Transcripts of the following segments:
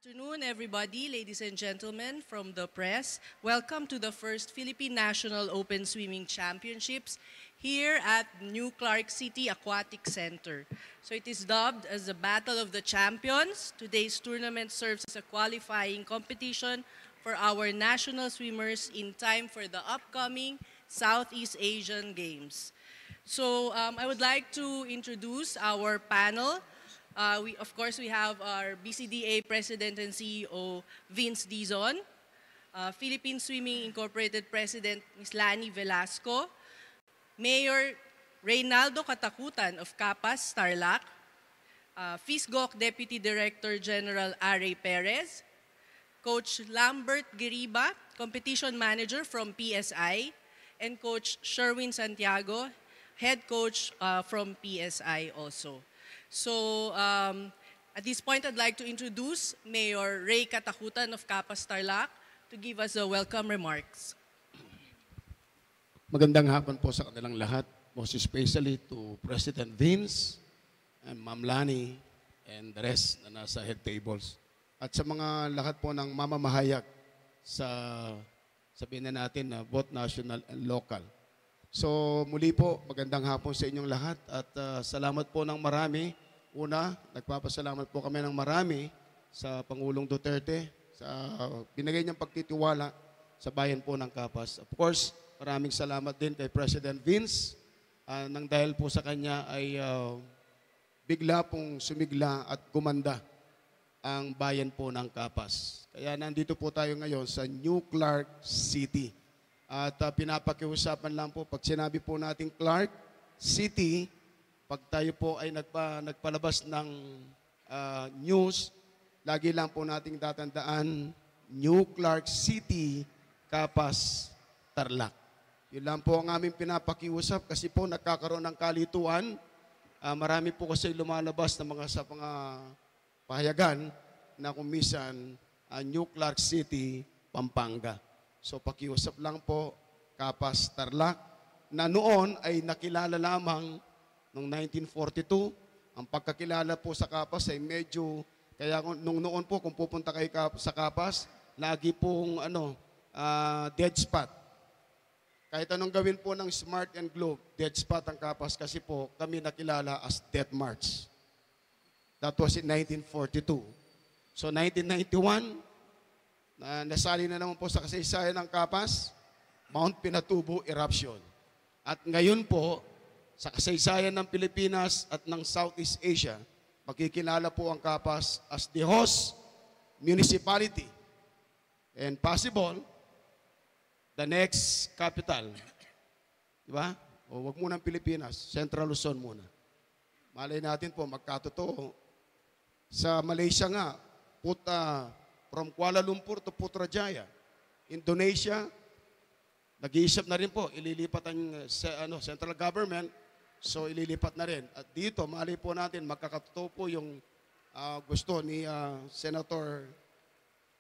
Good afternoon, everybody, ladies and gentlemen from the press. Welcome to the first Philippine National Open Swimming Championships here at New Clark City Aquatic Center. So it is dubbed as the Battle of the Champions. Today's tournament serves as a qualifying competition for our national swimmers in time for the upcoming Southeast Asian Games. So I would like to introduce our panel. Of course, we have our BCDA President and CEO, Vince Dizon, Philippine Swimming Incorporated President, Ms. Lani Velasco, Mayor Reynaldo Catacutan of Capas, Tarlac, PHISGOC Deputy Director General Arrey Perez, Coach Lambert Giriba, Competition Manager from PSI, and Coach Sherwin Santiago, Head Coach from PSI also. So at this point, I'd like to introduce Mayor Ray Catacutan of Capas, Tarlac to give us the welcome remarks. Magandang hapon po sa kanilang lahat, most especially to President Vince and Ma'am Lani and the rest na nasa head tables. At sa mga lahat po ng mamamahayag sa sabihin na natin na both national and local. So muli po, magandang hapon sa inyong lahat at salamat po ng marami. Una, nagpapasalamat po kami ng marami sa Pangulong Duterte sa binigay niyang pagtitiwala sa bayan po ng Capas. Of course, maraming salamat din kay President Vince nang dahil po sa kanya ay bigla pong sumigla at gumanda ang bayan po ng Capas. Kaya nandito po tayo ngayon sa New Clark City. At pinapakiusapan lang po, pag sinabi po natin Clark City, pag tayo po ay nagpalabas ng news, lagi lang po nating tatandaan, New Clark City, Capas, Tarlac. Yun lang po ang aming pinapakiusap kasi po nagkakaroon ng kalituan. Marami po kasi lumalabas na sa mga pahayagan na kumisan New Clark City, Pampanga. So pakiusap lang po, Capas, Tarlac, na noon ay nakilala lamang noong 1942. Ang pagkakilala po sa Capas ay medyo, kaya nung noon po kung pupunta kayo sa Capas, lagi pong dead spot. Kahit anong gawin po ng Smart and Globe, dead spot ang Capas kasi po kami nakilala as Death March. That was in 1942. So 1991, nasali na naman po sa kasaysayan ng Capas, Mount Pinatubo eruption. At ngayon po, sa kasaysayan ng Pilipinas at ng Southeast Asia, makikilala po ang Capas as the host municipality and possible the next capital. Diba? O wag muna ang Pilipinas, Central Luzon muna. Malay natin po, magkatotoo. Sa Malaysia nga, from Kuala Lumpur to Putrajaya. Indonesia, nag-iisip na rin po, ililipat ang central government, so ililipat na rin. At dito, mali po natin, magkakatotoo po yung gusto ni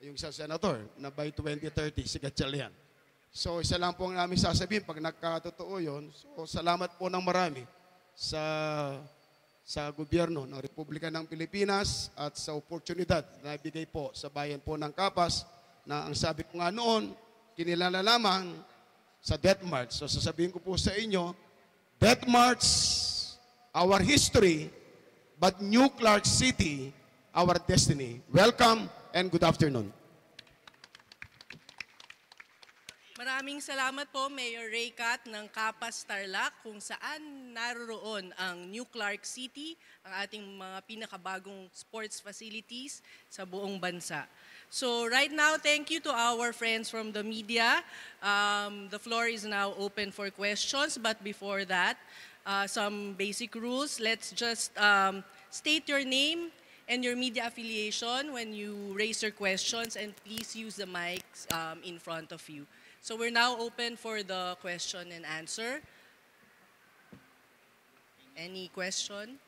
yung isang senator na by 2030, si Gatchalian. So isa lang po ang namin sasabihin pag nagkatotoo yun. So salamat po ng marami sa gobyerno ng Republika ng Pilipinas at sa oportunidad na ibigay po sa bayan po ng Capas na ang sabi ko nga noon, kinilala lamang sa Death March. So sasabihin ko po sa inyo, Death March, our history, but New Clark City, our destiny. Welcome and good afternoon. Maraming salamat po, Mayor Ray Cat ng Capas, Tarlac, kung saan naroroon ang New Clark City, ang ating mga pinakabagong sports facilities sa buong bansa. So right now, thank you to our friends from the media. The floor is now open for questions, but before that, some basic rules. Let's just state your name and your media affiliation when you raise your questions, and please use the mics in front of you. So we're now open for the question and answer. Any question?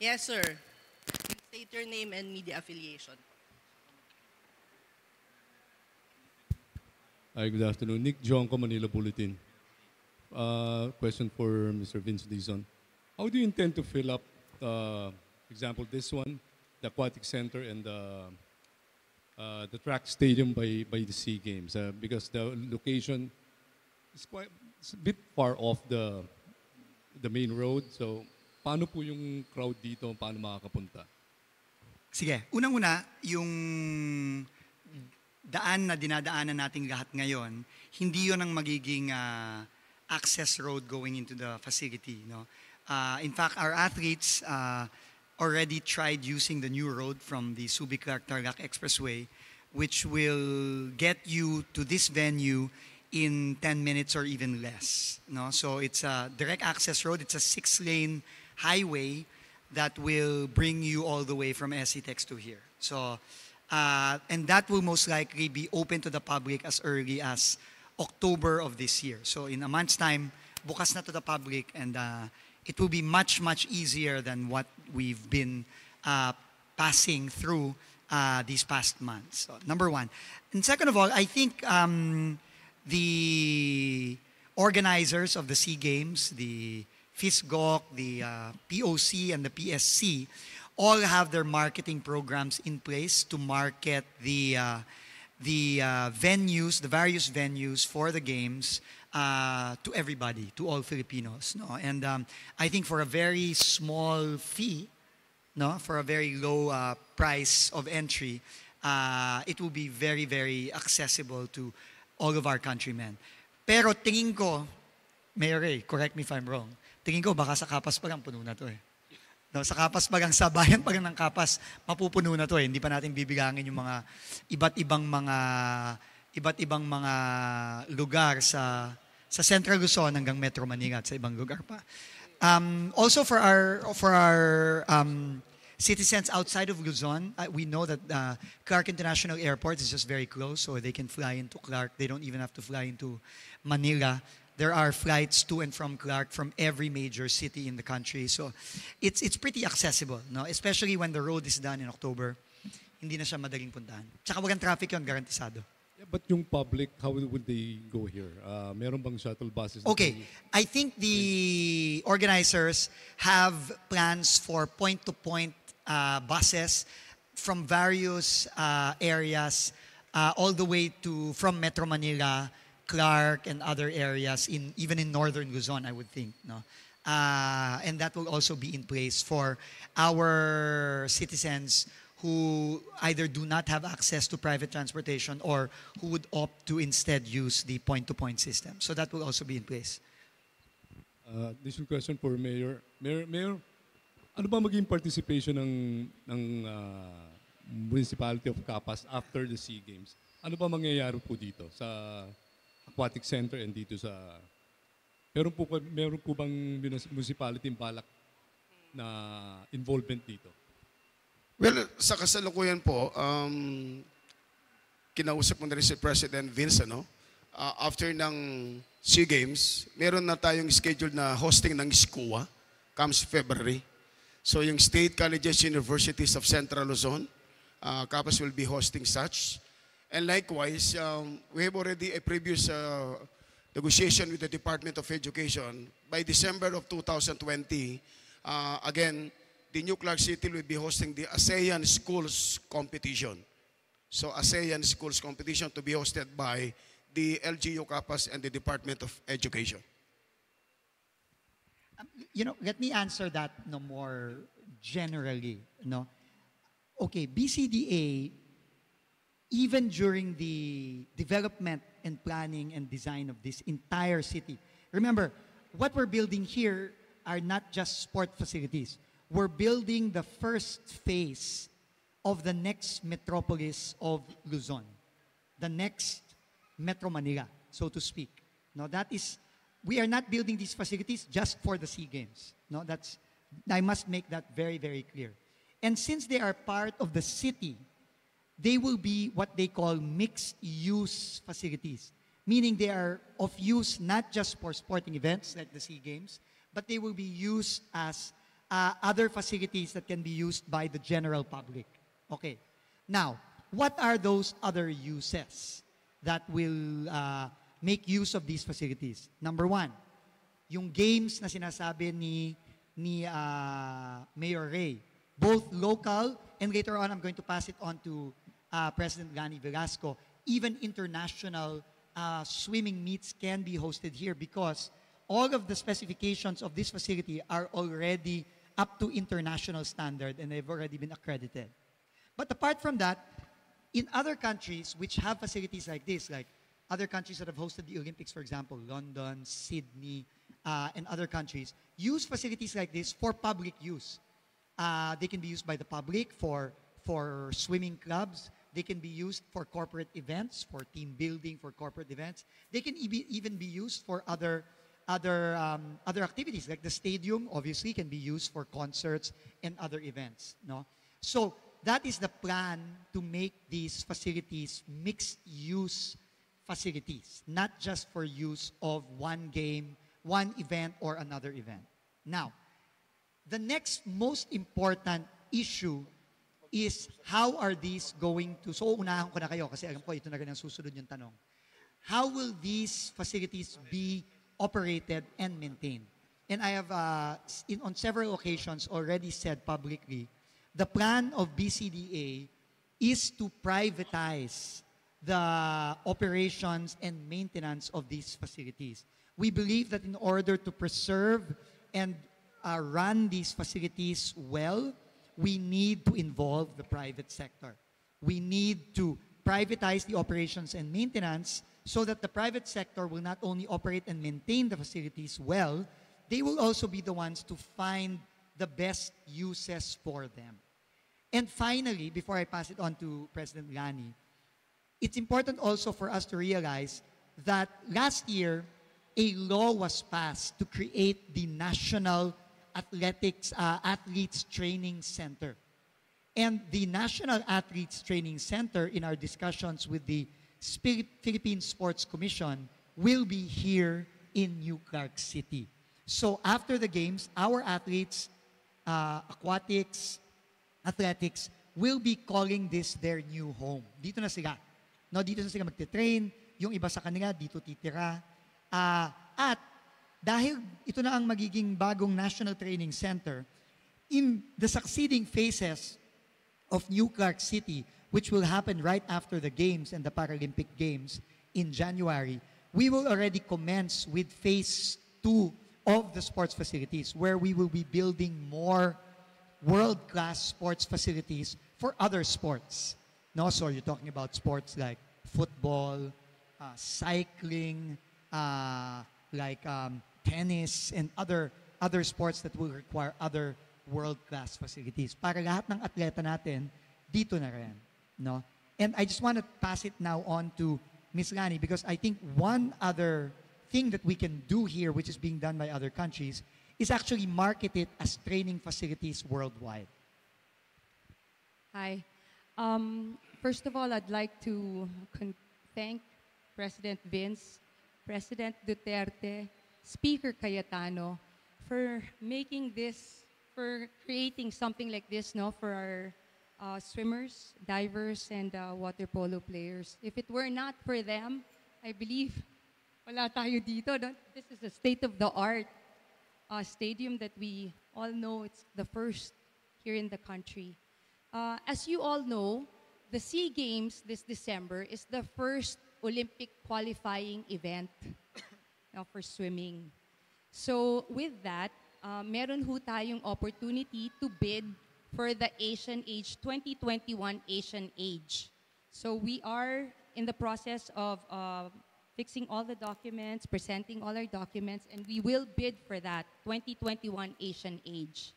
Yes, sir. State your name and media affiliation. Hi, good afternoon. Nick Jonko, Manila Bulletin. Question for Mr. Vince Dizon. How do you intend to fill up, for example, this one, the Aquatic Center and the track stadium by the SEA Games? Because the location is quite it's a bit far off the main road. So, paano po yung crowd dito? Paano makakapunta? Sige, unang-una, yung daan na dinadaanan nating lahat ngayon, hindi yon ang magiging access road going into the facility. No? In fact, our athletes already tried using the new road from the Subic-Tarlac Expressway, which will get you to this venue in 10 minutes or even less. No? So it's a direct access road. It's a 6-lane highway that will bring you all the way from SCTEX to here. So, and that will most likely be open to the public as early as October of this year. So in a month's time, bukas na to the public, and it will be much, much easier than what we've been passing through these past months. So, number one. And second of all, I think the organizers of the SEA Games, the PHISGOC, the POC, and the PSC all have their marketing programs in place to market the venues, the various venues for the games to everybody, to all Filipinos. No? And I think for a very small fee, no, for a very low price of entry, it will be very, very accessible to all of our countrymen. Pero tingin ko, Mayor Ray, correct me if I'm wrong, tingin ko baka sa Capas pa lang puno na to eh. No, sa Capas pa lang, sa bayan pa lang ng Capas, mapupuno na to eh. Hindi pa natin bibilangin yung mga iba't ibang mga lugar sa Central Luzon hanggang Metro Manila at sa ibang lugar pa. Also for our citizens outside of Luzon, we know that Clark International Airport is just very close, so they can fly into Clark. They don't even have to fly into Manila. There are flights to and from Clark from every major city in the country. So it's pretty accessible, no? Especially when the road is done in October. Hindi na siya madaling puntahan. Tsaka walang traffic yun, garantisado. Yeah, but yung public, how would they go here? Meron bang shuttle buses? Okay, I think the organizers have plans for point-to-point buses from various areas all the way to from Metro Manila, Clark, and other areas, even in northern Luzon, I would think. No? And that will also be in place for our citizens who either do not have access to private transportation or who would opt to instead use the point-to-point system. So that will also be in place. This is a question for Mayor. Mayor, ano ba maging participation ng Municipality of Capas after the SEA Games? Ano ba mangyayari po dito sa Aquatic Center and dito sa... Meron po bang municipality balak na involvement dito? Well, sa kasalukuyan po, kinausap mo na rin si President Vince, ano? After ng SEA Games, meron na tayong schedule na hosting ng SCUA comes February. So yung State Colleges Universities of Central Luzon, Capas will be hosting such. And likewise, we have already a previous negotiation with the Department of Education. By December of 2020, again, the New Clark City will be hosting the ASEAN Schools Competition. So ASEAN Schools Competition to be hosted by the LGU Capas and the Department of Education. Let me answer that more generally. No? Okay, BCDA, even during the development and planning and design of this entire city, remember, what we're building here are not just sport facilities. We're building the first phase of the next metropolis of Luzon, the next Metro Manila, so to speak. No, we are not building these facilities just for the SEA Games. No, I must make that very, very clear. And since they are part of the city, they will be what they call mixed-use facilities, meaning they are of use not just for sporting events like the SEA Games, but they will be used as other facilities that can be used by the general public. Okay. Now, what are those other uses that will make use of these facilities? Number one, yung games na sinasabi ni ni Mayor Ray. Both local, and later on I'm going to pass it on to President Lani Velasco. Even international swimming meets can be hosted here because all of the specifications of this facility are already up to international standard and they've already been accredited. But apart from that, in other countries which have facilities like this, like other countries that have hosted the Olympics, for example, London, Sydney, and other countries, use facilities like this for public use. They can be used by the public for swimming clubs. They can be used for corporate events, for team building, for corporate events. They can even be used for other activities, like the stadium, obviously, can be used for concerts and other events. No? So that is the plan to make these facilities mixed-use facilities, not just for use of one game, one event, or another event. Now, the next most important issue is how are these going to, so unahan ko na kayo kasi alam ko ito na rin ang susunod yung tanong. How will these facilities be operated and maintained? And I have, on several occasions, already said publicly, the plan of BCDA is to privatize the operations and maintenance of these facilities. We believe that in order to preserve and run these facilities well, we need to involve the private sector. We need to privatize the operations and maintenance so that the private sector will not only operate and maintain the facilities well, they will also be the ones to find the best uses for them. And finally, before I pass it on to President Lani, it's important also for us to realize that last year, a law was passed to create the National Athletes Training Center. And the National Athletes Training Center, in our discussions with the Philippine Sports Commission, will be here in New Clark City. So after the games, our athletes, aquatics, athletics, will be calling this their new home. Dito na sila. No, dito na sila magte-train. Yung iba sa kanila, dito titira. At dahil ito na ang magiging bagong National Training Center, in the succeeding phases of New Clark City, which will happen right after the Games and the Paralympic Games in January, we will already commence with phase 2 of the sports facilities, where we will be building more world-class sports facilities for other sports. No, so you're talking about sports like football, cycling, tennis, and other sports that will require other world-class facilities. Para lahat ng atleta natin, dito na rin. No? And I just want to pass it now on to Ms. Lani, because I think one other thing that we can do here, which is being done by other countries, is actually market it as training facilities worldwide. Hi. First of all, I'd like to thank President Vince, President Duterte, Speaker Cayetano for making this, for creating something like this, no, for our swimmers, divers, and water polo players. If it were not for them, I believe wala tayo dito. No? This is a state-of-the-art stadium that we all know it's the first here in the country. As you all know, the SEA Games this December is the first Olympic qualifying event for swimming. So with that, meron ho tayong opportunity to bid for the Asian Age 2021 Asian Age. So we are in the process of fixing all the documents, presenting all our documents, and we will bid for that 2021 Asian Age.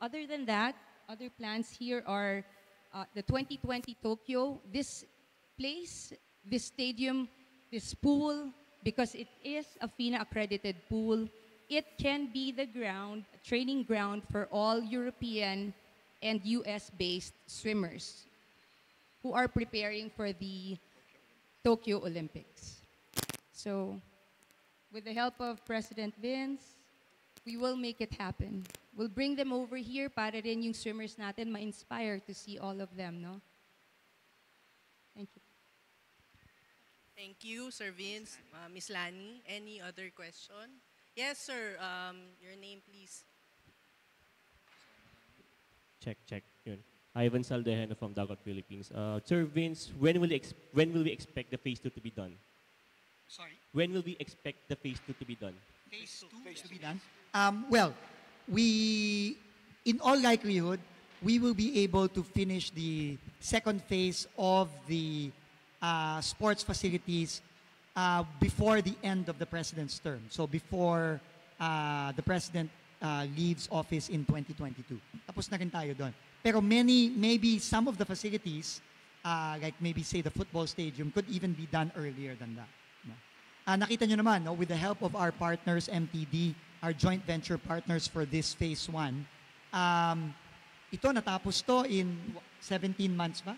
Other than that, other plans here are the 2020 Tokyo. This place, this stadium, this pool, because it is a FINA accredited pool, it can be the ground, training ground for all European and US-based swimmers who are preparing for the Tokyo Olympics. So, with the help of President Vince, we will make it happen. We'll bring them over here para rin yung swimmers natin ma-inspire to see all of them, no? Thank you. Thank you, Sir Vince. Ms. Lani, any other question? Yes, sir. Your name, please. Check. Yun. Ivan Saldeheno from Dagat Philippines. Sir Vince, when will we expect the phase 2 to be done? Sorry? When will we expect the phase 2 to be done? Phase 2 to be done? Well, in all likelihood, we will be able to finish the second phase of the sports facilities before the end of the president's term. So before the president leaves office in 2022. Tapos na rin tayo doon. Pero maybe some of the facilities, like maybe say the football stadium, could even be done earlier than that. No? Nakita nyo naman, no, with the help of our partners, MTD, our joint venture partners for this phase 1, ito natapos to in 17 months ba?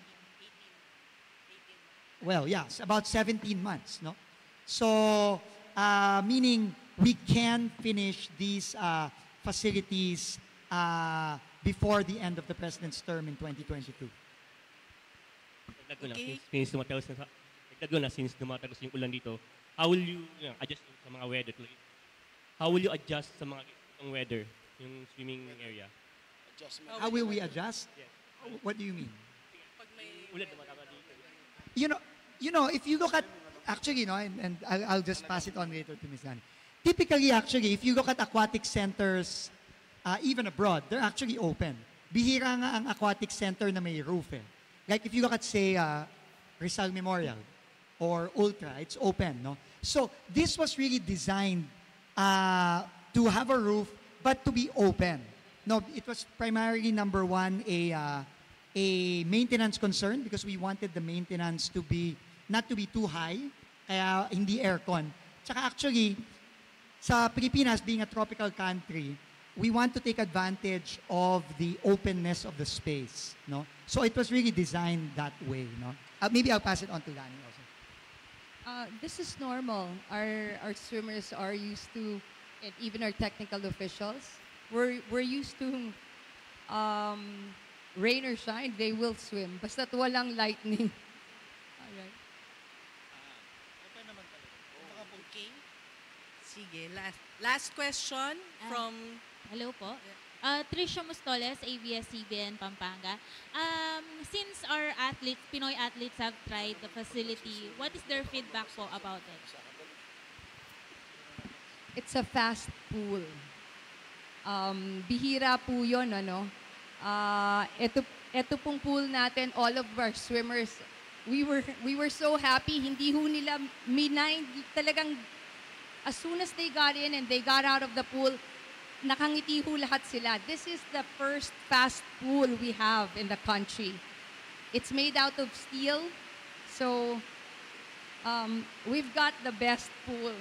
18. Well, yes, about 17 months. No? So, meaning we can finish these facilities before the end of the president's term in 2022. Okay. Since dumatagas yung ulan dito, how will you adjust sa mga weather? How will you adjust sa mga weather, yung swimming area? How will we adjust? Yes. What do you mean? Ulan dumatagas dito. You know, if you look at, actually, no, and I'll just pass it on later to Ms. Lani. Typically, actually, if you look at aquatic centers, even abroad, they're actually open. Bihira nga ang aquatic center na may roof eh. Like if you look at, say, Rizal Memorial or Ultra, it's open, no? So this was really designed to have a roof, but to be open. No, it was primarily, number one, a maintenance concern because we wanted the maintenance to be, not to be too high, kaya hindi aircon. Tsaka actually, sa Pilipinas being a tropical country, we want to take advantage of the openness of the space, no? So it was really designed that way, no? Maybe I'll pass it on to Lani also. This is normal. Our swimmers are used to, and even our technical officials, we're used to rain or shine, they will swim. Basta't walang lightning. Alright. Okay. Sige, last question from... Hello po. Tricia Mostoles, ABS-CBN, Pampanga. Since our athletes, Pinoy athletes have tried the facility, what is their feedback po about it? It's a fast pool. Bihira po yun, ano? Ito pong pool natin, all of our swimmers, we were so happy, hindi ho nila mind, talagang as soon as they got in and they got out of the pool, nakangiti ho lahat sila. This is the first fast pool we have in the country. It's made out of steel, so we've got the best pool.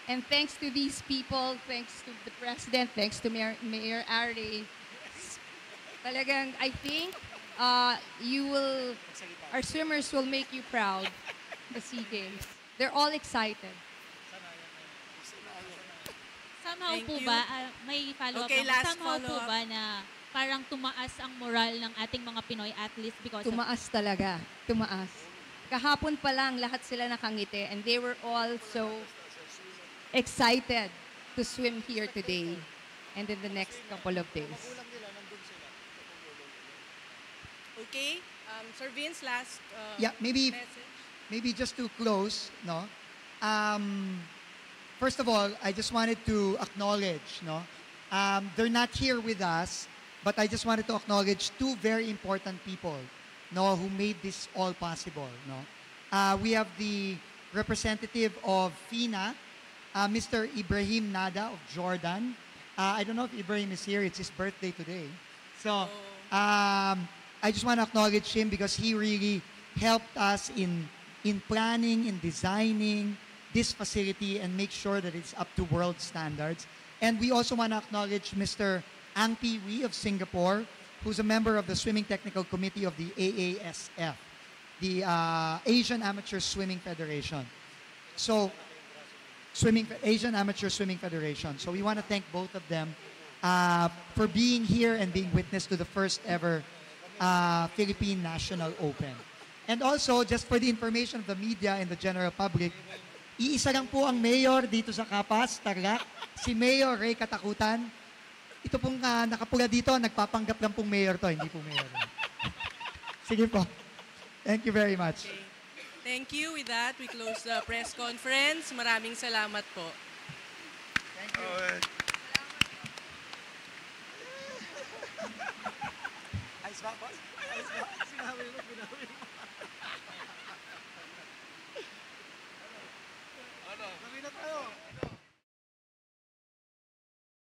And thanks to these people, thanks to the President, thanks to Mayor Arrey, talagang, I think our swimmers will make you proud, the SEA Games. They're all excited. Somehow Thank po you. ba, may follow-up Okay, lang. last Somehow po follow-up. ba na parang tumaas ang moral ng ating mga Pinoy athletes because of... Tumaas talaga, tumaas. Kahapon pa lang, lahat sila nakangiti and they were all so excited to swim here today and in the next couple of days. Okay, Sir Vince, last Yeah, maybe message. just to close, no? First of all, I just wanted to acknowledge, no? They're not here with us, but I just wanted to acknowledge two very important people, no, who made this all possible, no? We have the representative of FINA, Mr. Ibrahim Nada of Jordan. I don't know if Ibrahim is here. It's his birthday today. So, I just want to acknowledge him because he really helped us in planning, in designing this facility and make sure that it's up to world standards. And we also want to acknowledge Mr. Ang Pi Wee of Singapore, who's a member of the Swimming Technical Committee of the AASF, the Asian Amateur Swimming Federation. So, Asian Amateur Swimming Federation. So we want to thank both of them for being here and being witness to the first ever Philippine National Open. And also, just for the information of the media and the general public, iisa lang po ang mayor dito sa Capas, Tarlac, si Mayor Ray Catacutan. ito pong nakapula dito, nagpapanggap lang pong mayor to, hindi po mayor. Sige po. Thank you very much. Okay. Thank you. With that, we close the press conference. Maraming salamat po. Thank you. Ayos ba, boss? Ayos ba? Sinabi mo, binawi mo. Ano? Sabi na tayo.